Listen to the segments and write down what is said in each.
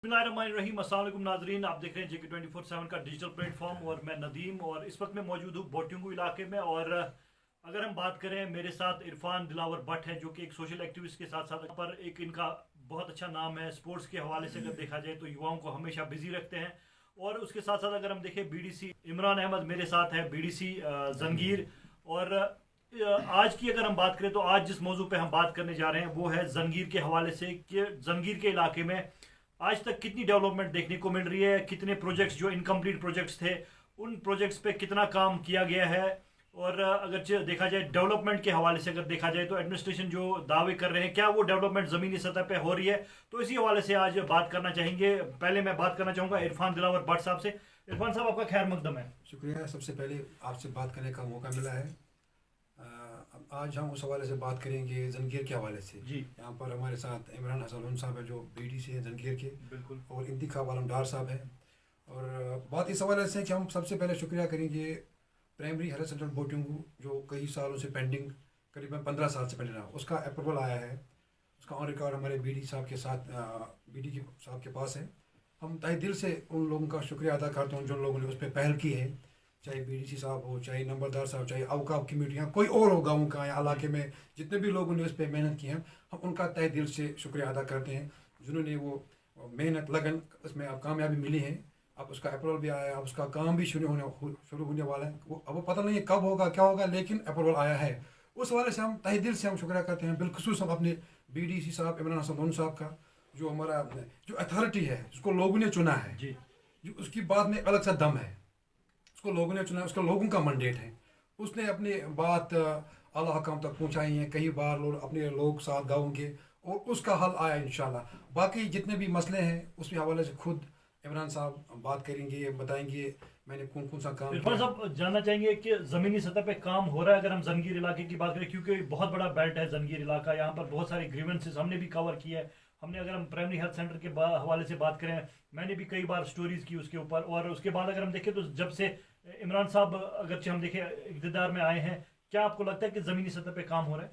बिस्मिल्लाहिर्रहमानिर्रहीम। अस्सलाम वालेकुम नाजरीन, आप देख रहे हैं जेके 24/7 का डिजिटल प्लेटफॉर्म और मैं नदीम। और इस वक्त मैं मौजूद हूँ बोटिंगू इलाके में। और अगर हम बात करें, मेरे साथ इरफान दिलावर भट्ट है जो कि एक सोशल एक्टिविस्ट के साथ साथ पर एक इनका बहुत अच्छा नाम है स्पोर्ट्स के हवाले से। अगर देखा जाए तो युवाओं को हमेशा बिजी रखते हैं। और उसके साथ साथ अगर हम देखें बीडीसी इमरान अहमद मेरे साथ है, बीडीसी जंगीर। और आज की अगर हम बात करें तो आज जिस मौजू पे हम बात करने जा रहे हैं वो है जंगीर के हवाले से कि जंगीर के इलाके में आज तक कितनी डेवलपमेंट देखने को मिल रही है, कितने प्रोजेक्ट्स जो इनकम्प्लीट प्रोजेक्ट्स थे उन प्रोजेक्ट्स पे कितना काम किया गया है। और अगर देखा जाए डेवलपमेंट के हवाले से, अगर देखा जाए तो एडमिनिस्ट्रेशन जो दावे कर रहे हैं क्या वो डेवलपमेंट ज़मीनी सतह पे हो रही है, तो इसी हवाले से आज बात करना चाहेंगे। पहले मैं बात करना चाहूँगा इरफान दिलावर भट्ट साहब से। इरफान साहब, आपका खैर मकदम है। शुक्रिया। सबसे पहले आपसे बात करने का मौका मिला है। आज हम उस हवाले से बात करेंगे जंगीर के हवाले से। जी, यहाँ पर हमारे साथ इमरान हसन साहब है जो बीडीसी हैं जंगीर के, बिल्कुल। और इंतखाब आलम डार साहब है। और बात इस हवाले से कि हम सबसे पहले शुक्रिया करेंगे प्राइमरी हेल्थ सेंटर बोटिंगू जो कई सालों से पेंडिंग, करीबन 15 साल से पेंडिंग रहा, उसका अप्रूवल आया है। उसका ऑन रिकॉर्ड हमारे बीडी साहब के साथ बीडी साहब के पास है। हम तहे दिल से उन लोगों का शुक्रिया अदा करते हैं जिन लोगों ने उस पर पहल की है, चाहे बीडीसी साहब हो, चाहे नंबरदार साहब, चाहे अवकाफ कमेटी या कोई और हो गाँव का या इलाके में जितने भी लोगों ने उस पर मेहनत की है, हम उनका तहे दिल से शुक्रिया अदा करते हैं जिन्होंने वो मेहनत लगन उसमें अब कामयाबी मिली है। अब उसका अप्रूवल भी आया है, अब उसका काम भी शुरू होने वाला है। अब वो पता नहीं है कब होगा क्या होगा, लेकिन अप्रूवल आया है। उस हवाले से हम तहे दिल से हम शुक्रिया करते हैं। बिलखुसूस हम अपने बीडीसी साहब इमरान हसन साहब का, जो हमारा जो अथॉरिटी है जिसको लोगों ने चुना है, जी, जो उसकी बात में अलग सा दम है, उसको लोगों ने चुना है, उसका लोगों का मैंडेट है। उसने अपनी बात आला हकाम तक पहुंचाई है, कई बार लोग अपने लोग साथ गाँव के, और उसका हल आया इंशाल्लाह। बाकी जितने भी मसले हैं उसके हवाले से खुद इमरान साहब बात करेंगे, बताएंगे मैंने कौन कौन सा काम इरफान किया। साहब, जानना चाहेंगे कि जमीनी सतह पे काम हो रहा है अगर हम जंगीर इलाके की बात करें, क्योंकि बहुत बड़ा बेल्ट है जंगीर इलाका। यहाँ पर बहुत सारे ग्रीवेंसेस हमने भी कवर किया है। हमने अगर हम प्राइमरी हेल्थ सेंटर के हवाले से बात करें, मैंने भी कई बार स्टोरीज की उसके ऊपर। और उसके बाद अगर हम देखें तो जब से इमरान साहब अगरचे हम देखें इक़्तिदार में आए हैं, क्या आपको लगता है कि ज़मीनी सतह पे काम हो रहा है?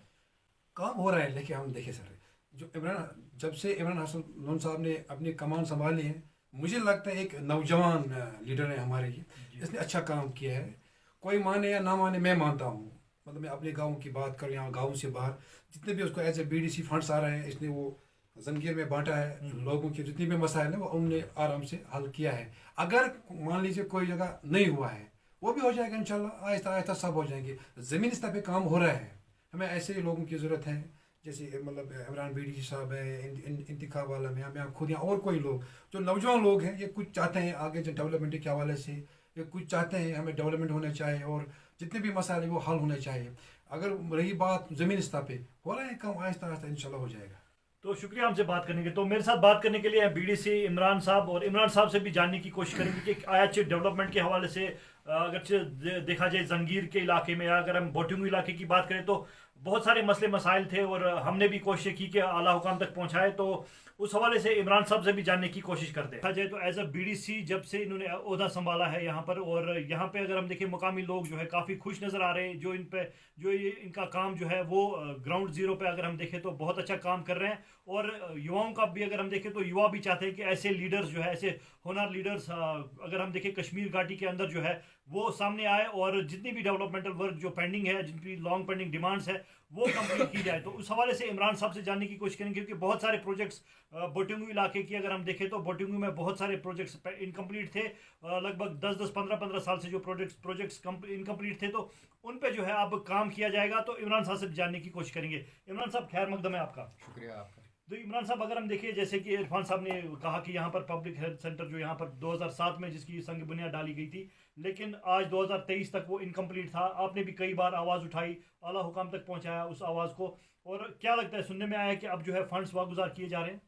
काम हो रहा है, लेकिन हम देखे सर, जो इमरान जब से इमरान हसन लोन साहब ने अपनी कमान संभाली है, मुझे लगता है एक नौजवान लीडर है हमारे ये, इसने अच्छा काम किया है। कोई माने या ना माने, मैं मानता हूँ। मतलब मैं अपने गांव की बात करूँ, यहाँ गांव से बाहर जितने भी उसको एज ए बीडीसी फंड्स आ रहे हैं, इसने वो जंगीर में बांटा है। लोगों के जितने भी मसाइल हैं वो उनने आराम से हल किया है। अगर मान लीजिए कोई जगह नहीं हुआ है, वो भी हो जाएगा इंशाल्लाह, आहिस्ता आहिस्ता सब हो जाएंगे। ज़मीनी स्तर पे काम हो रहा है। हमें ऐसे ही लोगों की ज़रूरत है, जैसे मतलब इमरान बीडी साहब है, इंतखाब वाला में यहाँ खुद, या और कोई लोग जो नौजवान लोग हैं, ये कुछ चाहते हैं आगे जो डेवलपमेंट के हवाले से, ये कुछ चाहते हैं हमें डेवलपमेंट होना चाहिए और जितने भी मसाले वो हल होने चाहिए। अगर रही बात ज़मीनी स्तर पे, हो रहा है काम, आहिस्ता आहिस्ता इंशाल्लाह हो जाएगा। तो शुक्रिया हमसे बात करने के। तो मेरे साथ बात करने के लिए बीडीसी इमरान साहब, और इमरान साहब से भी जानने की कोशिश करेंगे कि आज डेवलपमेंट के हवाले से अगर देखा जाए जंगीर के इलाके में, या अगर हम बोटिंग इलाके की बात करें तो बहुत सारे मसले मसाइल थे और हमने भी कोशिश की कि आला हुकाम तक पहुंचाए। तो उस हवाले से इमरान साहब से भी जानने की कोशिश करते हैं। देखा जाए तो एज अ बीडीसी जब से इन्होंने ओहदा संभाला है यहाँ पर, और यहाँ पे अगर हम देखें मुकामी लोग जो है काफ़ी खुश नज़र आ रहे हैं। जो इन पे जो ये इनका काम जो है वो ग्राउंड जीरो पे अगर हम देखें तो बहुत अच्छा काम कर रहे हैं। और युवाओं का भी अगर हम देखें तो युवा भी चाहते हैं कि ऐसे लीडर्स जो है, ऐसे होनहार लीडर्स अगर हम देखें कश्मीर घाटी के अंदर जो है वो सामने आए, और जितनी भी डेवलपमेंटल वर्क जो पेंडिंग है, जितनी लॉन्ग पेंडिंग डिमांड्स है वो कंप्लीट की जाए। तो उस हवाले से इमरान साहब से जानने की कोशिश करेंगे, क्योंकि बहुत सारे प्रोजेक्ट्स बोटिंगू इलाके की अगर हम देखें तो बोटिंगू में बहुत सारे प्रोजेक्ट्स इनकम्प्लीट थे। लगभग 10-10, 15-15 साल से जो प्रोजेक्ट्स इनकम्प्लीट थे, तो उन पे जो है अब काम किया जाएगा। तो इमरान साहब से जानने की कोशिश करेंगे। इमरान साहब, खैर मकदम है आपका। शुक्रिया आपका। तो इमरान साहब, अगर हम देखिए जैसे कि इरफान साहब ने कहा कि यहाँ पर पब्लिक हेल्थ सेंटर जो यहाँ पर 2007 में जिसकी संग बुनियाद डाली गई थी, लेकिन आज 2023 तक वो इनकम्प्लीट था। आपने भी कई बार आवाज़ उठाई, आला हुकाम तक पहुँचाया उस आवाज़ को, और क्या लगता है, सुनने में आया कि अब जो है फंड्स वागुजार किए जा रहे हैं?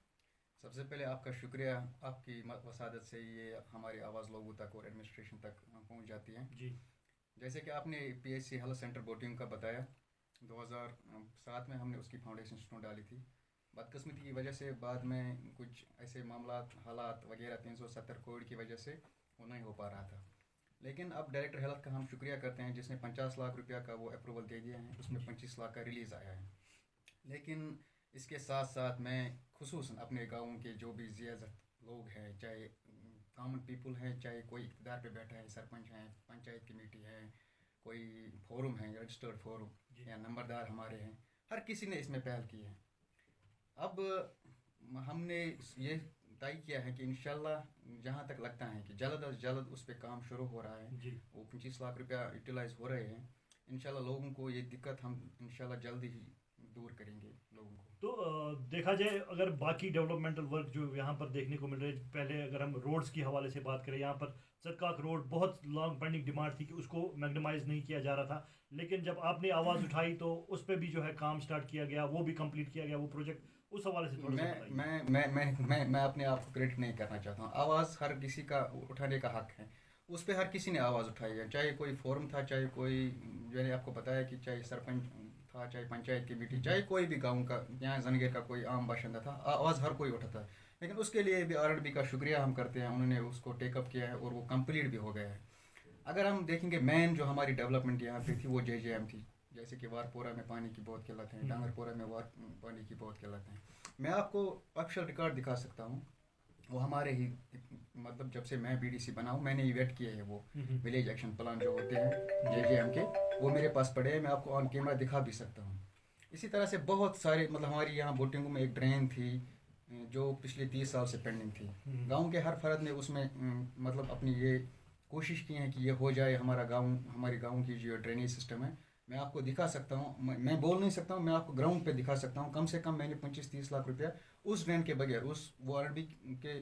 सबसे पहले आपका शुक्रिया, आपकी वसादत से ये हमारी आवाज़ लोगों तक और एडमिनिस्ट्रेशन तक पहुंच जाती है। जी, जैसे कि आपने पीएचसी हेल्थ सेंटर बोटिंग का बताया, 2007 में हमने उसकी फाउंडेशन स्टोन डाली थी। बदकिस्मती की वजह से बाद में कुछ ऐसे मामला हालात वगैरह 370 करोड़ की वजह से वो नहीं हो पा रहा था। लेकिन अब डायरेक्टर हेल्थ का हम शुक्रिया करते हैं जिसने 50 लाख रुपया का वो अप्रूवल दे दिया है, उसमें 25 लाख का रिलीज़ आया है। लेकिन इसके साथ साथ मैं खुसूसन अपने गाँव के जो भी लोग हैं, चाहे कॉमन पीपल हैं, चाहे कोई इक़्तिदार पे बैठा है, सरपंच हैं, पंचायत कमेटी है, कोई फोरम है, रजिस्टर्ड फोरम या नंबरदार हमारे हैं, हर किसी ने इसमें पहल की है। अब हमने ये तय किया है कि इंशाल्लाह जहाँ तक लगता है कि जल्द अज जल्द उस पर काम शुरू हो रहा है, जी। वो 25 लाख रुपया यूटिलाइज हो रहे हैं। इंशाल्लाह लोगों को ये दिक्कत हम इंशाल्लाह जल्दी ही दूर करेंगे लोगों को। तो देखा जाए अगर बाकी डेवलपमेंटल वर्क जो यहाँ पर देखने को मिल रहे हैं, पहले अगर हम रोड्स की हवाले से बात करें, यहाँ पर सदकाक रोड बहुत लॉन्ग पेंडिंग डिमांड थी कि उसको मैग्निमाइज नहीं किया जा रहा था, लेकिन जब आपने आवाज़ उठाई तो उस पर भी जो है काम स्टार्ट किया गया, वो भी कंप्लीट किया गया वो प्रोजेक्ट। उस हवाले से थोड़ा सा बताइए। मैं अपने आप को क्रेडिट नहीं करना चाहता हूँ। आवाज़ हर किसी का उठाने का हक है, उस पर हर किसी ने आवाज़ उठाई है, चाहे कोई फोरम था, चाहे कोई, मैंने आपको बताया कि चाहे सरपंच था, चाहे पंचायत कमेटी, चाहे कोई भी गांव का, यहाँ जंगीर का कोई आम बाशिंदा था, आवाज़ हर कोई उठाता है। लेकिन उसके लिए भी आरएनबी का शुक्रिया हम करते हैं, उन्होंने उसको टेकअप किया है और वो कंप्लीट भी हो गया है। अगर हम देखेंगे मेन जो हमारी डेवलपमेंट यहाँ पे थी वो JJM थी, जैसे कि वारपोरा में पानी की बहुत किल्लत है, डांगरपोरा में पानी की बहुत किल्लत है। मैं आपको ऑफिशियल रिकॉर्ड दिखा सकता हूँ, वो हमारे ही, मतलब जब से मैं BDC बना हूँ मैंने इवेट किए हैं, वो विलेज एक्शन प्लान जो होते हैं JJM के, वो मेरे पास पड़े हैं, मैं आपको ऑन कैमरा दिखा भी सकता हूँ। इसी तरह से बहुत सारे, मतलब हमारी यहाँ बोटिंग में एक ड्रेन थी जो पिछले 30 साल से पेंडिंग थी। गांव के हर फर्द ने उसमें मतलब अपनी ये कोशिश की है कि ये हो जाए, हमारा गांव, हमारे गांव की जो ड्रेनेज सिस्टम है, मैं आपको दिखा सकता हूँ। मैं बोल नहीं सकता हूँ, मैं आपको ग्राउंड पे दिखा सकता हूँ। कम से कम मैंने 25-30 लाख रुपया उस ड्रेन के बगैर, उस वो आरएनबी के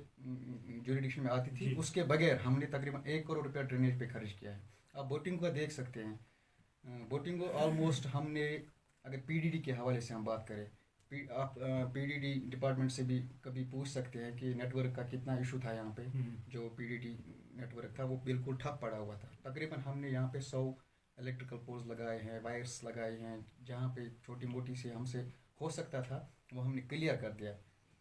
जुरिडिक्शन में आती थी, उसके बगैर हमने तकरीबन 1 करोड़ रुपया ड्रेनेज पे खर्च किया है। आप बोटिंग को देख सकते हैं, बोटिंग को ऑलमोस्ट हमने, अगर PDD के हवाले से हम बात करें, आप PDD डिपार्टमेंट से भी कभी पूछ सकते हैं कि नेटवर्क का कितना इशू था यहाँ पे। जो PDD नेटवर्क था वो बिल्कुल ठप पड़ा हुआ था। तकरीबन हमने यहाँ पे 100 इलेक्ट्रिकल पोल्स लगाए हैं, वायर्स लगाए हैं, जहाँ पे छोटी मोटी से हमसे हो सकता था वो हमने क्लियर कर दिया।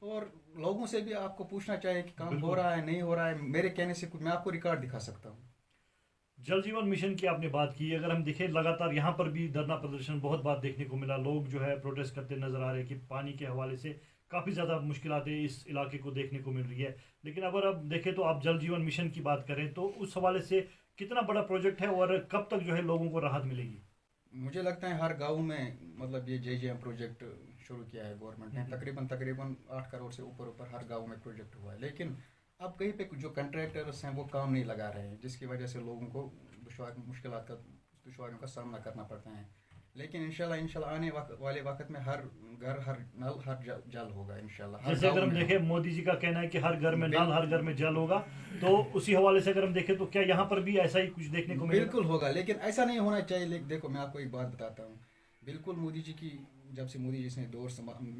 और लोगों से भी आपको पूछना चाहिए कि काम हो रहा है नहीं हो रहा है, मेरे कहने से कुछ, मैं आपको रिकॉर्ड दिखा सकता हूँ। जल जीवन मिशन की आपने बात की, अगर हम देखें लगातार यहाँ पर भी धरना प्रदर्शन बहुत बार देखने को मिला, लोग जो है प्रोटेस्ट करते नजर आ रहे हैं कि पानी के हवाले से काफ़ी ज़्यादा मुश्किलातें इस इलाके को देखने को मिल रही है। लेकिन अगर आप देखें तो आप जल जीवन मिशन की बात करें तो उस हवाले से कितना बड़ा प्रोजेक्ट है और कब तक जो है लोगों को राहत मिलेगी? मुझे लगता है हर गांव में, मतलब ये JJM प्रोजेक्ट शुरू किया है गवर्नमेंट ने, तकरीबन 8 करोड़ से ऊपर हर गांव में प्रोजेक्ट हुआ है। लेकिन अब कहीं पे जो कंट्रैक्टर्स हैं वो काम नहीं लगा रहे हैं, जिसकी वजह से लोगों को दुश्वारियों का सामना करना पड़ता है। लेकिन इंशाल्लाह आने वाले वक्त में हर घर, हर नल, हर जल होगा इंशाल्लाह। जैसे अगर हम देखें मोदी जी का कहना है कि हर घर में नल, हर घर में जल होगा, तो उसी हवाले से अगर हम देखें तो क्या यहाँ पर भी ऐसा ही कुछ देखने को मिलेगा? बिल्कुल होगा, लेकिन ऐसा नहीं होना चाहिए। देखो मैं आपको एक बात बताता हूँ, बिल्कुल मोदी जी की, जब से मोदी जी ने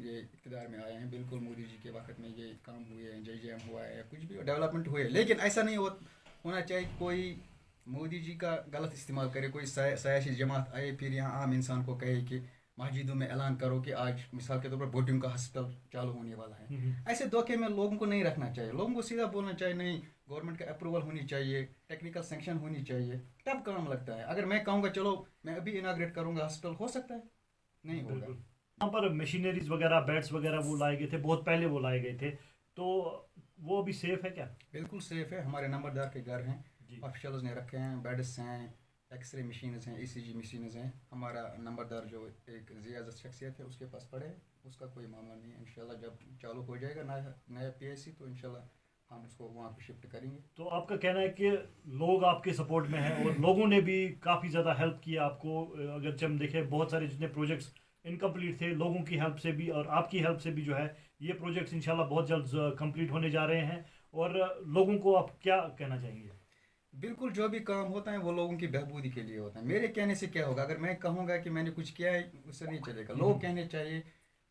ये इक़्तिदार में आए हैं, बिल्कुल मोदी जी के वक्त में ये काम हुए हैं, JJM हुआ है, कुछ भी डेवलपमेंट हुए, लेकिन ऐसा नहीं होना चाहिए कोई मोदी जी का गलत इस्तेमाल करे, कोई सियासी जमात आए फिर यहाँ आम इंसान को कहे कि मस्जिदों में ऐलान करो कि आज मिसाल के तौर पर बोटिंग का हॉस्पिटल चालू होने वाला है। ऐसे धोखे में लोगों को नहीं रखना चाहिए, लोगों को सीधा बोलना चाहिए, नहीं, गवर्नमेंट का अप्रूवल होनी चाहिए, टेक्निकल सैंक्शन होनी चाहिए, तब काम लगता है। अगर मैं कहूँगा चलो मैं अभी इनाग्रेट करूँगा हॉस्पिटल, हो सकता है नहीं होगा। यहाँ पर मशीनरीज वगैरह, बेड्स वगैरह वो लाए गए थे, बहुत पहले वो लाए गए थे, तो वो अभी सेफ है क्या? बिल्कुल सेफ है, हमारे नंबरदार के घर हैं, ऑफिशियल्स ने रखे हैं, बेड्स हैं, एक्सरे मशीन्स हैं, ECG मशीन्स हैं। हमारा नंबरदार जो एक ज़ियाज़त शख्सियत है उसके पास पड़े, उसका कोई मामला नहीं है। इंशाल्लाह जब चालू हो जाएगा नया PIC तो इंशाल्लाह हम उसको वहाँ पे शिफ्ट करेंगे। तो आपका कहना है कि लोग आपके सपोर्ट में हैं और लोगों ने भी काफ़ी ज़्यादा हेल्प किया आपको। अगर हम देखें बहुत सारे जितने प्रोजेक्ट्स इनकम्प्लीट थे, लोगों की हेल्प से भी और आपकी हेल्प से भी जो है ये प्रोजेक्ट्स इंशाल्लाह बहुत जल्द कंप्लीट होने जा रहे हैं। और लोगों को आप क्या कहना चाहेंगे? बिल्कुल, जो भी काम होता है वो लोगों की बहबूदी के लिए होता है। मेरे कहने से क्या होगा, अगर मैं कहूँगा कि मैंने कुछ किया है उससे नहीं चलेगा, लोग कहने चाहिए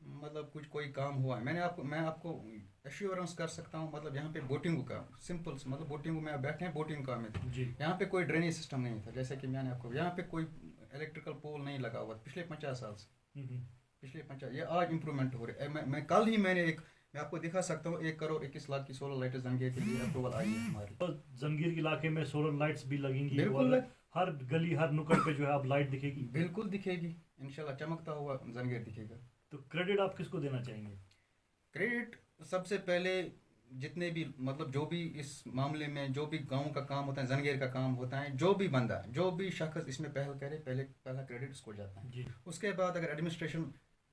मतलब कोई काम हुआ है। मैं आपको एश्योरेंस कर सकता हूँ, मतलब यहाँ पे बोटिंग का सिंपल, मतलब बोटिंग में आप बैठे हैं, बोटिंग का में यहाँ पे कोई ड्रेनेज सिस्टम नहीं था, जैसे कि मैंने आपको, यहाँ पे कोई इलेक्ट्रिकल पोल नहीं लगा हुआ पिछले 50 साल से, पिछले 50, ये आज इम्प्रूवमेंट हो रही है। मैं कल ही मैं आपको दिखा सकता हूँ 1 करोड़ 21 लाख की सोलर लाइटें जंगीर के लिए अप्रूवल आई है हमारी। तो जंगीर के इलाके में सोलर लाइट्स भी लगेंगी, बिल्कुल, और हर गली हर नुक्कड़ पे जो है अब लाइट दिखेगी। बिल्कुल दिखेगी इंशाल्लाह, चमकता हुआ जंगीर दिखेगा। तो क्रेडिट आप किसको देना चाहेंगे? क्रेडिट सबसे पहले जितने भी मतलब जो भी इस मामले में जो भी गाँव का काम होता है, जंगीर का काम होता है, जो भी बंदा जो भी शख्स इसमें पहल करे, पहला क्रेडिट उसको जाता है। जी उसके बाद अगर एडमिनिस्ट्रेशन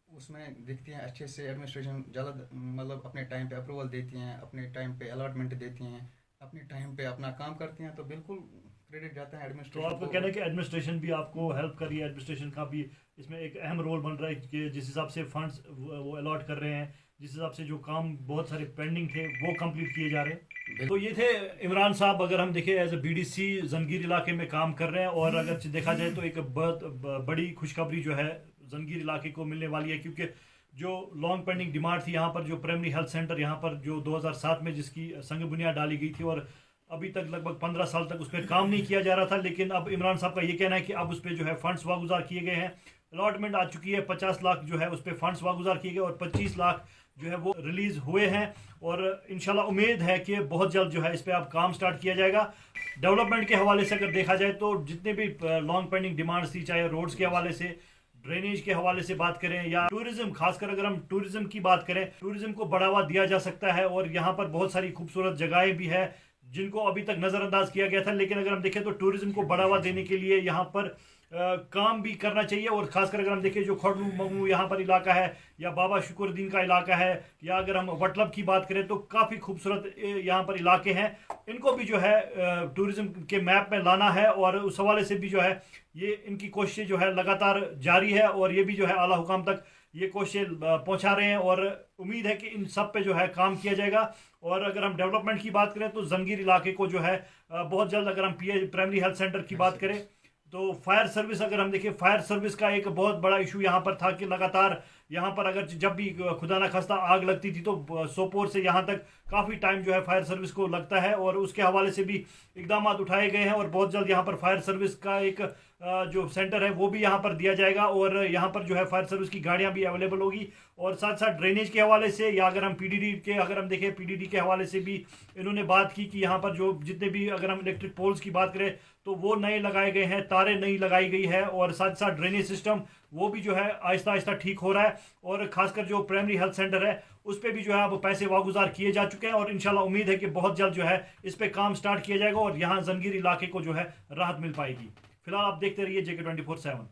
उसमें दिखती हैं अच्छे से, एडमिनिस्ट्रेशन जल्द मतलब अपने टाइम पे अप्रूवल देती हैं, अपने टाइम पे अलॉटमेंट देती हैं, अपने टाइम पे अपना काम करती हैं, तो बिल्कुल क्रेडिट जाता है तो एडमिनिस्ट्रेशन आपका को। कहना है कि एडमिनिस्ट्रेशन भी आपको हेल्प कर रही है, एडमिनिस्ट्रेशन का भी इसमें एक अहम रोल बन रहा है कि जिस हिसाब से फंड्स वो अलॉट कर रहे हैं, जिस हिसाब से जो काम बहुत सारे पेंडिंग थे वो कंप्लीट किए जा रहे हैं। तो ये थे इमरान साहब, अगर हम देखें एज ए बीडीसी जंगीर इलाके में काम कर रहे हैं, और अगर देखा जाए तो एक बहुत बड़ी खुशखबरी जो है जंगीर इलाके को मिलने वाली है, क्योंकि जो लॉन्ग पेंडिंग डिमांड थी यहाँ पर, जो प्राइमरी हेल्थ सेंटर यहाँ पर जो 2007 में जिसकी संग बुनियाद डाली गई थी और अभी तक लगभग 15 साल तक उस पर काम नहीं किया जा रहा था, लेकिन अब इमरान साहब का ये कहना है कि अब उस पर जो है फंड्स वागुजार किए गए हैं, अलॉटमेंट आ चुकी है, 50 लाख जो है उस पर फंड्स वागुजार किए गए और 25 लाख जो है वो रिलीज हुए हैं, और इंशाल्लाह उम्मीद है कि बहुत जल्द जो है इस पर अब काम स्टार्ट किया जाएगा। डेवलपमेंट के हवाले से अगर देखा जाए तो जितने भी लॉन्ग पेंडिंग डिमांड्स थी, चाहे रोड्स के हवाले से, ड्रेनेज के हवाले से बात करें, या टूरिज्म, खासकर अगर हम टूरिज्म की बात करें, टूरिज्म को बढ़ावा दिया जा सकता है, और यहाँ पर बहुत सारी खूबसूरत जगहें भी है जिनको अभी तक नज़रअंदाज किया गया था, लेकिन अगर हम देखें तो टूरिज्म को बढ़ावा देने के लिए यहाँ पर काम भी करना चाहिए। और खासकर अगर हम देखें जो खड़ू मगनू यहाँ पर इलाका है, या बाबा शुक्रुद्दीन का इलाका है, या अगर हम वटलब की बात करें तो काफ़ी खूबसूरत यहाँ पर इलाके हैं, इनको भी जो है टूरिज्म के मैप में लाना है, और उस हवाले से भी जो है ये इनकी कोशिशें जो है लगातार जारी है, और ये भी जो है आला हुकाम तक ये कोशिशें पहुंचा रहे हैं, और उम्मीद है कि इन सब पे जो है काम किया जाएगा। और अगर हम डेवलपमेंट की बात करें तो जंगीर इलाके को जो है बहुत जल्द, अगर हम प्राइमरी हेल्थ सेंटर की बात करें तो फायर सर्विस, अगर हम देखें फायर सर्विस का एक बहुत बड़ा इशू यहाँ पर था कि लगातार यहाँ पर अगर जब भी खुदा न खास्ता आग लगती थी तो सोपोर से यहाँ तक काफ़ी टाइम जो है फायर सर्विस को लगता है, और उसके हवाले से भी इकदाम उठाए गए हैं, और बहुत जल्द यहाँ पर फायर सर्विस का एक जो सेंटर है वो भी यहाँ पर दिया जाएगा, और यहाँ पर जो है फायर सर्विस की गाड़ियाँ भी अवेलेबल होगी। और साथ साथ ड्रेनेज के हवाले से, या अगर हम पीडीडी के अगर हम देखें पीडीडी के हवाले से भी इन्होंने बात की कि यहाँ पर जो जितने भी अगर हम इलेक्ट्रिक पोल्स की बात करें तो वो नए लगाए गए हैं, तारें नई लगाई गई है, और साथ साथ ड्रेनेज सिस्टम वो भी जो है आहिस्ता आहिस्ता ठीक हो रहा है, और खासकर जो प्राइमरी हेल्थ सेंटर है उस पर भी जो है अब पैसे वागुजार किए जा चुके हैं, और इंशाल्लाह उम्मीद है कि बहुत जल्द जो है इस पर काम स्टार्ट किया जाएगा और यहाँ जंगीर इलाके को जो है राहत मिल पाएगी। फिलहाल आप देखते रहिए JK 24/7।